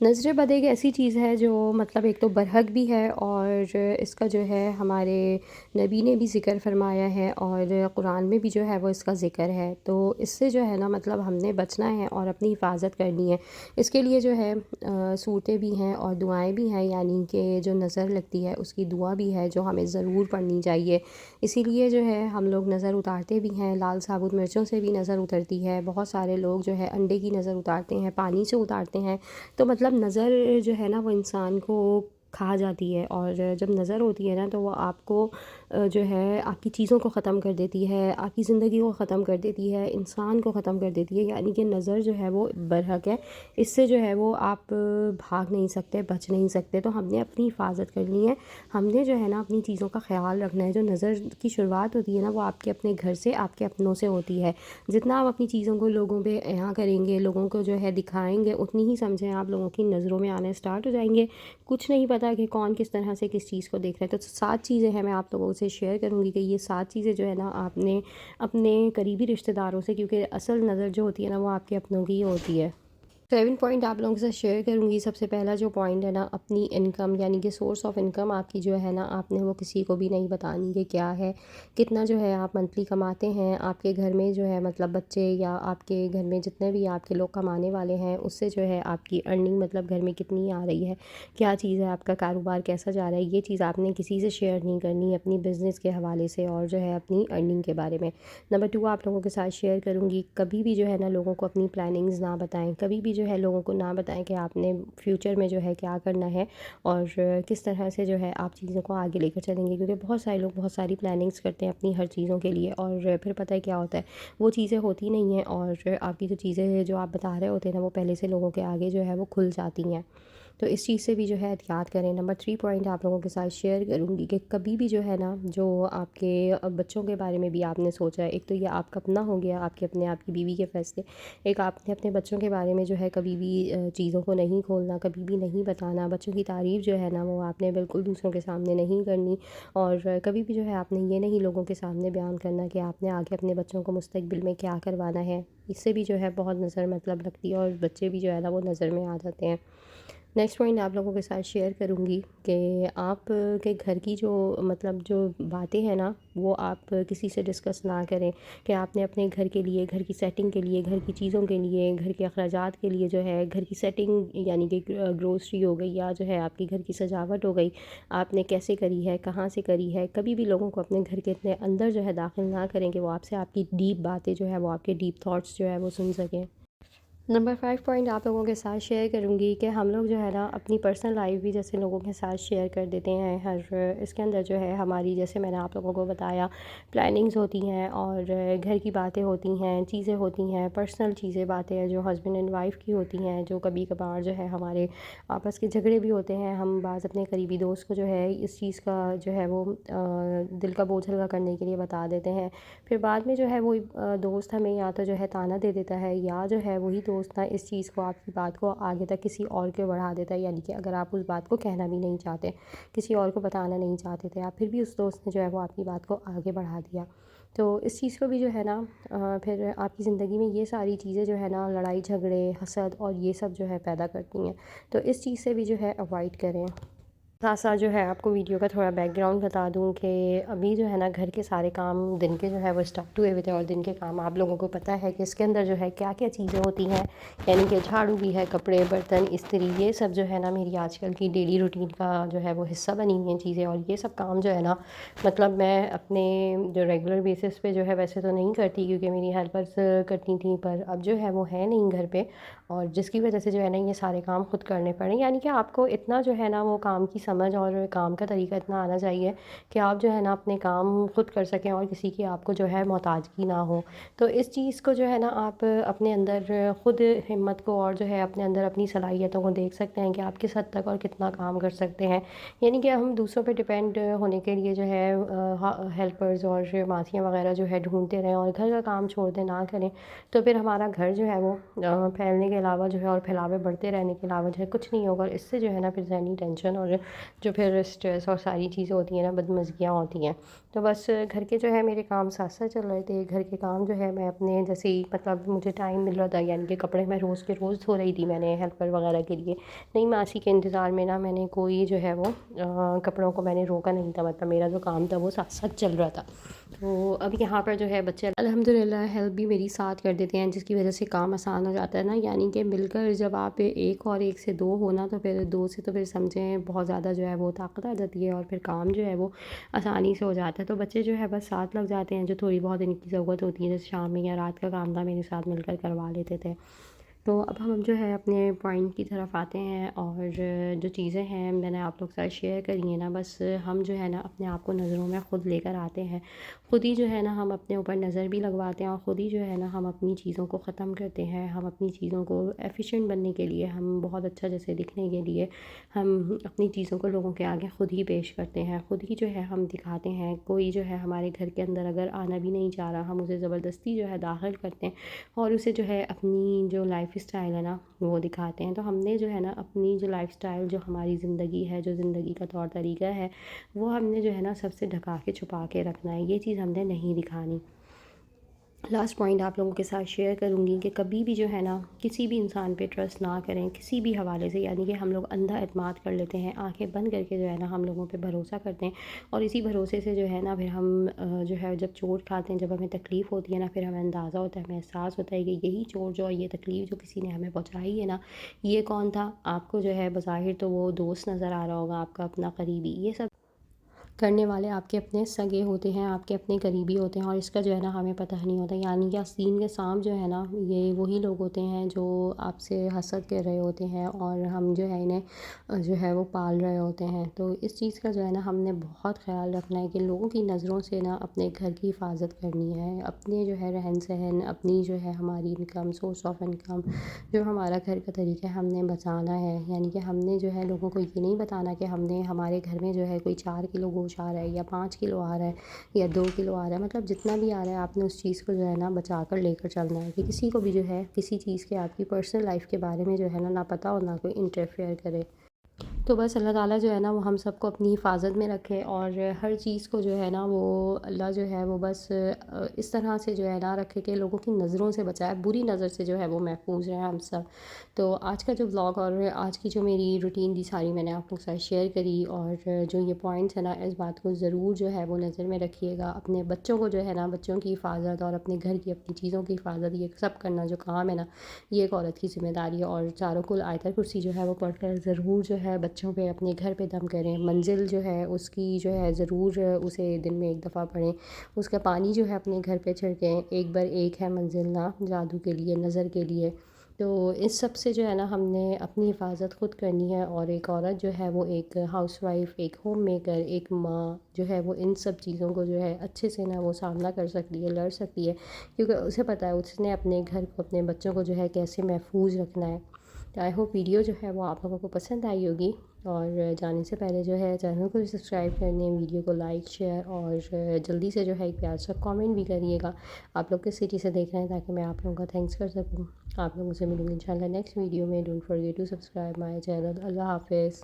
نظر بد ایک ایسی چیز ہے جو مطلب ایک تو برحق بھی ہے، اور اس کا جو ہے ہمارے نبی نے بھی ذکر فرمایا ہے، اور قرآن میں بھی جو ہے وہ اس کا ذکر ہے۔ تو اس سے جو ہے نا مطلب ہم نے بچنا ہے اور اپنی حفاظت کرنی ہے۔ اس کے لیے جو ہے صورتیں بھی ہیں اور دعائیں بھی ہیں، یعنی کہ جو نظر لگتی ہے اس کی دعا بھی ہے جو ہمیں ضرور پڑھنی چاہیے۔ اسی لیے جو ہے ہم لوگ نظر اتارتے بھی ہیں، لال ثابت مرچوں سے بھی نظر اترتی ہے، بہت سارے لوگ جو ہے انڈے کی نظر اتارتے ہیں، پانی سے اتارتے ہیں۔ تو مطلب نظر جو ہے نا وہ انسان کو کھا جاتی ہے، اور جب نظر ہوتی ہے نا تو وہ آپ کو جو ہے آپ کی چیزوں کو ختم کر دیتی ہے، آپ کی زندگی کو ختم کر دیتی ہے، انسان کو ختم کر دیتی ہے۔ یعنی کہ نظر جو ہے وہ برحق ہے، اس سے جو ہے وہ آپ بھاگ نہیں سکتے، بچ نہیں سکتے۔ تو ہم نے اپنی حفاظت کرنی ہے، ہم نے جو ہے نا اپنی چیزوں کا خیال رکھنا ہے۔ جو نظر کی شروعات ہوتی ہے نا وہ آپ کے اپنے گھر سے، آپ کے اپنوں سے ہوتی ہے۔ جتنا آپ اپنی چیزوں کو لوگوں پہ عیاں کریں گے، لوگوں کو جو ہے دکھائیں گے، اتنی ہی سمجھیں آپ لوگوں کی نظروں میں آنے اسٹارٹ ہو جائیں گے۔ کچھ نہیں پتہ کہ کون کس طرح سے کس چیز کو دیکھ رہا ہے۔ تو 7 چیزیں ہیں، میں آپ لوگوں سے شیئر کروں گی کہ یہ 7 چیزیں جو ہے نا آپ نے اپنے قریبی رشتہ داروں سے، کیونکہ اصل نظر جو ہوتی ہے نا وہ آپ کے اپنوں کی ہوتی ہے۔ 7 پوائنٹ آپ لوگوں کے ساتھ شیئر کروں گی۔ سب سے پہلا جو پوائنٹ ہے نا، اپنی انکم، یعنی کہ سورس آف انکم آپ کی جو ہے نا، آپ نے وہ کسی کو بھی نہیں بتانی کہ کیا ہے، کتنا جو ہے آپ منتھلی کماتے ہیں۔ آپ کے گھر میں جو ہے مطلب بچے یا آپ کے گھر میں جتنے بھی آپ کے لوگ کمانے والے ہیں، اس سے جو ہے آپ کی ارننگ مطلب گھر میں کتنی آ رہی ہے، کیا چیز ہے، آپ کا کاروبار کیسا جا رہا ہے، یہ چیز آپ نے کسی سے شیئر نہیں کرنی اپنی بزنس کے حوالے سے، اور جو ہے اپنی ارننگ کے بارے میں۔ نمبر 2 آپ لوگوں کے ساتھ شیئر کروں گی، کبھی بھی جو ہے نا لوگوں کو اپنی پلاننگز نہ بتائیں، کبھی بھی جو ہے لوگوں کو نہ بتائیں کہ آپ نے فیوچر میں جو ہے کیا کرنا ہے، اور کس طرح سے جو ہے آپ چیزوں کو آگے لے کر چلیں گے۔ کیونکہ بہت سارے لوگ بہت ساری پلاننگز کرتے ہیں اپنی ہر چیزوں کے لیے، اور پھر پتہ ہے کیا ہوتا ہے، وہ چیزیں ہوتی نہیں ہیں، اور آپ کی جو چیزیں جو آپ بتا رہے ہوتے ہیں نا وہ پہلے سے لوگوں کے آگے جو ہے وہ کھل جاتی ہیں۔ تو اس چیز سے بھی جو ہے احتیاط کریں۔ نمبر 3 پوائنٹ آپ لوگوں کے ساتھ شیئر کروں گی کہ کبھی بھی جو ہے نا، جو آپ کے بچوں کے بارے میں بھی آپ نے سوچا ہے، ایک تو یہ آپ کا اپنا ہو گیا، آپ کے اپنے آپ کی بیوی کے فیصلے، ایک آپ نے اپنے بچوں کے بارے میں جو ہے کبھی بھی چیزوں کو نہیں کھولنا، کبھی بھی نہیں بتانا۔ بچوں کی تعریف جو ہے نا وہ آپ نے بالکل دوسروں کے سامنے نہیں کرنی، اور کبھی بھی جو ہے آپ نے یہ نہیں لوگوں کے سامنے بیان کرنا کہ آپ نے آگے اپنے بچوں کو مستقبل میں کیا کروانا ہے۔ اس سے بھی جو ہے بہت نظر مطلب لگتی ہے، اور بچے بھی جو ہے نا وہ نظر میں آ جاتے ہیں۔ نیکسٹ پوائنٹ آپ لوگوں کے ساتھ شیئر کروں گی کہ آپ کے گھر کی جو مطلب جو باتیں ہیں نا وہ آپ کسی سے ڈسکس نہ کریں، کہ آپ نے اپنے گھر کے لیے، گھر کی سیٹنگ کے لیے، گھر کی چیزوں کے لیے، گھر کے اخراجات کے لیے جو ہے گھر کی سیٹنگ، یعنی کہ گروسری ہو گئی یا جو ہے آپ کی گھر کی سجاوٹ ہو گئی، آپ نے کیسے کری ہے، کہاں سے کری ہے۔ کبھی بھی لوگوں کو اپنے گھر کے اتنے اندر جو ہے داخل نہ کریں کہ وہ آپ سے آپ کی ڈیپ باتیں جو ہے وہ آپ کے ڈیپ تھاٹس جو ہے وہ سن سکیں۔ نمبر 5 پوائنٹ آپ لوگوں کے ساتھ شیئر کروں گی کہ ہم لوگ جو ہے نا اپنی پرسنل لائف بھی جیسے لوگوں کے ساتھ شیئر کر دیتے ہیں، اس کے اندر جو ہے ہماری، جیسے میں نے آپ لوگوں کو بتایا، پلاننگز ہوتی ہیں، اور گھر کی باتیں ہوتی ہیں، چیزیں ہوتی ہیں، پرسنل چیزیں، باتیں جو ہسبینڈ اینڈ وائف کی ہوتی ہیں، جو کبھی کبھار جو ہے ہمارے آپس کے جھگڑے بھی ہوتے ہیں۔ ہم بعض اپنے قریبی دوست کو جو ہے اس چیز کا جو ہے وہ دل کا بوجھ ہلکا کرنے کے لیے بتا دیتے ہیں، پھر بعد میں جو ہے وہ دوست ہمیں یا تو جو ہے طعنہ دے دیتا ہے، یا جو ہے وہی دوست نا اس چیز کو، آپ کی بات کو آگے تک کسی اور کے بڑھا دیتا ہے۔ یعنی کہ اگر آپ اس بات کو کہنا بھی نہیں چاہتے، کسی اور کو بتانا نہیں چاہتے تھے آپ، پھر بھی اس دوست نے جو ہے وہ آپ کی بات کو آگے بڑھا دیا۔ تو اس چیز کو بھی جو ہے نا پھر آپ کی زندگی میں یہ ساری چیزیں جو ہے نا، لڑائی جھگڑے، حسد اور یہ سب جو ہے پیدا کرتی ہیں، تو اس چیز سے بھی جو ہے اوائڈ کریں۔ ساتھ ساتھ جو ہے آپ کو ویڈیو کا تھوڑا بیک گراؤنڈ بتا دوں کہ ابھی جو ہے نا گھر کے سارے کام دن کے جو ہے وہ اسٹارٹ ہوئے ہوئے تھے، اور دن کے کام آپ لوگوں کو پتہ ہے کہ اس کے اندر جو ہے کیا کیا چیزیں ہوتی ہیں، یعنی کہ جھاڑو بھی ہے، کپڑے، برتن، استری، یہ سب جو ہے نا میری آج کل کی ڈیلی روٹین کا جو ہے وہ حصہ بنی ہوئی ہیں چیزیں۔ اور یہ سب کام جو ہے نا مطلب میں اپنے جو ریگولر بیسس پہ جو ہے ویسے تو نہیں کرتی، کیونکہ میری ہیلپرس کرتی تھیں، پر اب جو ہے وہ ہے نہیں گھر پہ، اور جس کی وجہ سے جو ہے نا یہ سارے کام خود کرنے پڑیں۔ یعنی کہ آپ کو اتنا جو ہے نا وہ کام کی سمجھ اور کام کا طریقہ اتنا آنا چاہیے کہ آپ جو ہے نا اپنے کام خود کر سکیں، اور کسی کی آپ کو جو ہے محتاجگی نہ ہو۔ تو اس چیز کو جو ہے نا آپ اپنے اندر خود ہمت کو، اور جو ہے اپنے اندر اپنی صلاحیتوں کو دیکھ سکتے ہیں کہ آپ کس حد تک اور کتنا کام کر سکتے ہیں۔ یعنی کہ ہم دوسروں پہ ڈپینڈ ہونے کے لیے جو ہے ہیلپرز اور ماسیاں وغیرہ جو ہے ڈھونڈتے رہیں، اور گھر کا کام چھوڑ دیں، نہ کریں، تو پھر ہمارا گھر جو ہے وہ پھیلنے کے علاوہ جو ہے، اور پھیلاوے بڑھتے رہنے کے علاوہ جو ہے کچھ نہیں ہوگا، اور اس سے جو ہے نا پھر ذہنی ٹینشن اور جو پھر اسٹریس اور ساری چیزیں ہوتی ہیں نا بدمزگیاں ہوتی ہیں. تو بس گھر کے جو ہے میرے کام ساتھ ساتھ چل رہے تھے. گھر کے کام جو ہے میں اپنے جیسے ہی مطلب مجھے ٹائم مل رہا تھا یعنی کہ کپڑے میں روز کے روز دھو رہی تھی میں نے ہیلپر وغیرہ کے لیے. نئی ماسی کے انتظار میں نا میں نے کوئی جو ہے وہ کپڑوں کو میں نے روکا نہیں تھا. مطلب میرا جو کام تھا وہ ساتھ ساتھ چل رہا تھا. تو اب یہاں پر جو ہے بچے الحمد للہ ہیلپ بھی میری ساتھ کر دیتے ہیں جس کی وجہ سے کام آسان ہو جاتا ہے نا. یعنی کہ مل کر جب آپ ایک اور ایک سے دو ہونا تو پھر دو سے تو پھر سمجھیں بہت زیادہ جو ہے وہ طاقت آ جاتی ہے اور پھر کام جو ہے وہ آسانی سے ہو جاتا ہے. تو بچے جو ہے بس ساتھ لگ جاتے ہیں جو تھوڑی بہت ان کی ضرورت ہوتی ہے جیسے شام میں یا رات کا کام تھا میرے ساتھ مل کر کروا لیتے تھے. تو اب ہم جو ہے اپنے پوائنٹ کی طرف آتے ہیں اور جو چیزیں ہیں میں نے آپ لوگ کے ساتھ شیئر کری ہیں نا بس ہم جو ہے نا اپنے آپ کو نظروں میں خود لے کر آتے ہیں. خود ہی جو ہے نا ہم اپنے اوپر نظر بھی لگواتے ہیں اور خود ہی جو ہے نا ہم اپنی چیزوں کو ختم کرتے ہیں. ہم اپنی چیزوں کو ایفیشینٹ بننے کے لیے ہم بہت اچھا جیسے دکھنے کے لیے ہم اپنی چیزوں کو لوگوں کے آگے خود ہی پیش کرتے ہیں. خود ہی جو ہے ہم دکھاتے ہیں. کوئی جو ہے ہمارے گھر کے اندر اگر آنا بھی نہیں چاہ رہا ہم اسے زبردستی جو ہے داخل کرتے ہیں اور اسے جو ہے اپنی جو لائف اسٹائل ہے نا وہ دکھاتے ہیں. تو ہم نے جو ہے نا اپنی جو لائف اسٹائل جو ہماری زندگی ہے جو زندگی کا طور طریقہ ہے وہ ہم نے جو ہے نا سب سے ڈھکا کے چھپا کے رکھنا ہے. یہ چیز ہم نے نہیں دکھانی. لاسٹ پوائنٹ آپ لوگوں کے ساتھ شیئر کروں گی کہ کبھی بھی جو ہے نا کسی بھی انسان پہ ٹرسٹ نہ کریں کسی بھی حوالے سے. یعنی کہ ہم لوگ اندھا اعتماد کر لیتے ہیں. آنکھیں بند کر کے جو ہے نا ہم لوگوں پہ بھروسہ کرتے ہیں اور اسی بھروسے سے جو ہے نا پھر ہم جو ہے جب چوٹ کھاتے ہیں جب ہمیں تکلیف ہوتی ہے نا پھر ہمیں اندازہ ہوتا ہے ہمیں احساس ہوتا ہے کہ یہی چوٹ جو یہ تکلیف جو کسی نے ہمیں پہنچائی ہے نا یہ کون تھا. آپ کو جو ہے بظاہر تو وہ دوست نظر آ رہا ہوگا آپ کا اپنا قریبی. یہ سب کرنے والے آپ کے اپنے سگے ہوتے ہیں آپ کے اپنے قریبی ہوتے ہیں اور اس کا جو ہے نا ہمیں پتہ نہیں ہوتا. یعنی کہ آستین کے سانپ جو ہے نا یہ وہی لوگ ہوتے ہیں جو آپ سے حسد کر رہے ہوتے ہیں اور ہم جو ہے انہیں جو ہے وہ پال رہے ہوتے ہیں. تو اس چیز کا جو ہے نا ہم نے بہت خیال رکھنا ہے کہ لوگوں کی نظروں سے نا اپنے گھر کی حفاظت کرنی ہے. اپنے جو ہے رہن سہن اپنی جو ہے ہماری انکم سورس آف انکم جو ہمارا گھر کا طریقہ ہم نے بچانا ہے. یعنی کہ ہم نے جو ہے لوگوں کو یہ نہیں بتانا کہ ہم نے ہمارے گھر میں جو ہے کوئی 4 کلو گوشت آ رہا ہے یا 5 کلو آ رہا ہے یا 2 کلو آ رہا ہے. مطلب جتنا بھی آ رہا ہے آپ نے اس چیز کو جو ہے نا بچا کر لے کر چلنا ہے کہ کسی کو بھی جو ہے کسی چیز کے آپ کی پرسنل لائف کے بارے میں جو ہے نا نہ پتہ اور نہ کوئی انٹرفیئر کرے. تو بس اللہ تعالیٰ جو ہے نا وہ ہم سب کو اپنی حفاظت میں رکھے اور ہر چیز کو جو ہے نا وہ اللہ جو ہے وہ بس اس طرح سے جو ہے نا رکھے کہ لوگوں کی نظروں سے بچائے بری نظر سے جو ہے وہ محفوظ رہیں ہم سب. تو آج کا جو ولاگ اور آج کی جو میری روٹین تھی ساری میں نے آپ لوگ کے ساتھ شیئر کری اور جو یہ پوائنٹس ہیں نا اس بات کو ضرور جو ہے وہ نظر میں رکھیے گا. اپنے بچوں کو جو ہے نا بچوں کی حفاظت اور اپنے گھر کی اپنی چیزوں کی حفاظت یہ سب کرنا جو کام ہے نا یہ ایک عورت کی ذمہ داری ہے. اور چاروں کل آیت کرسی جو ہے وہ پڑھ کر ضرور جو ہے بچوں پہ اپنے گھر پہ دم کریں. منزل جو ہے اس کی جو ہے ضرور اسے دن میں 1 دفعہ پڑھیں. اس کا پانی جو ہے اپنے گھر پہ چھڑکیں. ایک بار ایک ہے منزل نا جادو کے لیے نظر کے لیے. تو اس سب سے جو ہے نا ہم نے اپنی حفاظت خود کرنی ہے اور ایک عورت جو ہے وہ ایک ہاؤس وائف ایک ہوم میکر ایک ماں جو ہے وہ ان سب چیزوں کو جو ہے اچھے سے نا وہ سامنا کر سکتی ہے لڑ سکتی ہے کیونکہ اسے پتہ ہے اس نے اپنے گھر کو اپنے بچوں کو جو ہے کیسے محفوظ رکھنا ہے. تو آئی ہوپ ویڈیو جو ہے وہ آپ لوگوں کو پسند آئی ہوگی اور جانے سے پہلے جو ہے چینل کو سبسکرائب کرنے ویڈیو کو لائک شیئر اور جلدی سے جو ہے ایک پیار سا کامنٹ بھی کریے گا. آپ لوگ کس سٹی سے دیکھ رہے ہیں تاکہ میں آپ لوگوں کا تھینکس کر سکوں. آپ لوگوں سے ملوں گی انشاءاللہ نیکسٹ ویڈیو میں. Don't forget to subscribe my channel. اللہ حافظ.